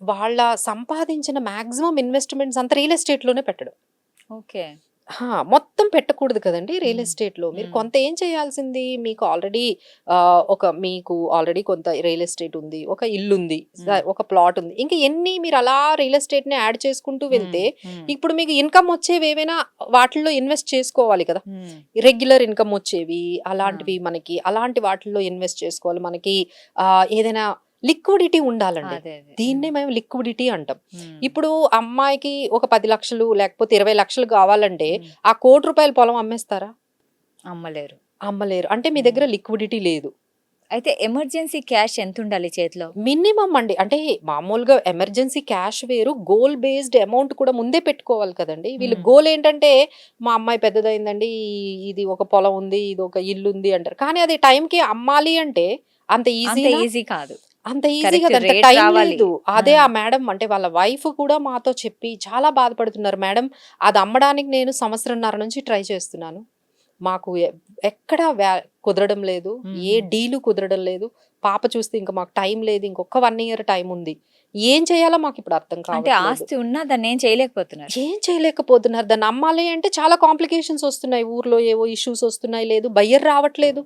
వాళ్ళ సంపాదించిన maximum investments అంతా రియల్ ఎస్టేట్‌లోనే పెట్టడం. ఓకే. మొత్తం పెట్టకూడదు కదండీ రియల్ హ్మ్. ఎస్టేట్‌లో. మీరు హ్మ్. కొంత ఏం చేయాల్సింది, మీకు ఆల్రెడీ కొంత రియల్ ఎస్టేట్ ఉంది. ఒక ఇల్లుంది. హ్మ్. ఒక ప్లాట్ ఉంది. ఇంకా ఎన్ని మీరు అలా రియల్ ఎస్టేట్‌ని యాడ్ చేసుకుంటూ హ్మ్. వెళ్తే, హ్మ్. ఇప్పుడు మీకు ఇన్‌కమ్ వచ్చేవేవైనా వాటిల్లో ఇన్వెస్ట్ చేసుకోవాలి కదా! హ్మ్. రెగ్యులర్ ఇన్‌కమ్ వచ్చేవి, ఆ! అలాంటి వాటిల్లో ఇన్వెస్ట్ చేసుకోవాలి. మనకి ఏదైనా లిక్విడిటీ ఉండాలండి. అదే. అదే. దీన్నే మేము లిక్విడిటీ అంటాం. హ్మ్. ఇప్పుడు అమ్మాయికి ఒక 10,00,000 లేకపోతే 20,00,000 కావాలంటే, హ్మ్. ఆ ₹1,00,00,000 పొలం అమ్మేస్తారా? అమ్మలేరు. అమ్మలేరు. అంటే మీ హ్మ్. దగ్గర లిక్విడిటీ లేదు. అయితే ఎమర్జెన్సీ క్యాష్ ఎంతుండాలి చేతిలో? మినిమమ్ అండి. అంటే మామూలుగా ఎమర్జెన్సీ క్యాష్ వేరు. గోల్ బేస్డ్ అమౌంట్ కూడా ముందే పెట్టుకోవాలి కదండీ! వీళ్ళు హ్మ్. గోల్ ఏంటంటే, మా అమ్మాయి పెద్దదయిందండి. ఇది ఒక పొలం ఉంది. ఇది ఒక ఇల్లుంది అంటారు. కానీ అది టైంకి అమ్మాలి అంటే అంత అంత ఈజీనా? ఈజీ కాదు. అంత ఈజీ కరెక్ట్ కాదు. అంత రేట్ టైం రావాలి. లేదు. ఆ! అదే ఆ మేడం అంటే వాళ్ళ వైఫ్ కూడా మాతో చెప్పి చాలా బాధపడుతున్నారు. మేడం, అది అమ్మడానికి నేను సంవత్సరంన్నర నుంచి ట్రై చేస్తున్నాను. మాకు ఎక్కడ కుదరడం లేదు. హ్మ్. ఏ హ్మ్. డీలు కుదరడం లేదు. పాప చూస్తే ఇంక మాకు టైం లేదు. ఇంకొక 1 ఇయర్ టైం ఉంది. ఏం చేయాలో మాకిప్పుడు అర్థం అంటే కావట్లేదు. ఆస్తి ఉన్నా దాన్నేం చేయలేకపోతున్నారు. ఏం చేయలేకపోతున్నారు. దాన్ని అమ్మాలి అంటే చాలా కాంప్లికేషన్స్ వస్తున్నాయి. ఊర్లో ఏవో ఇష్యూస్ వస్తున్నాయి. లేదు బయ్యర్ రావట్లేదు.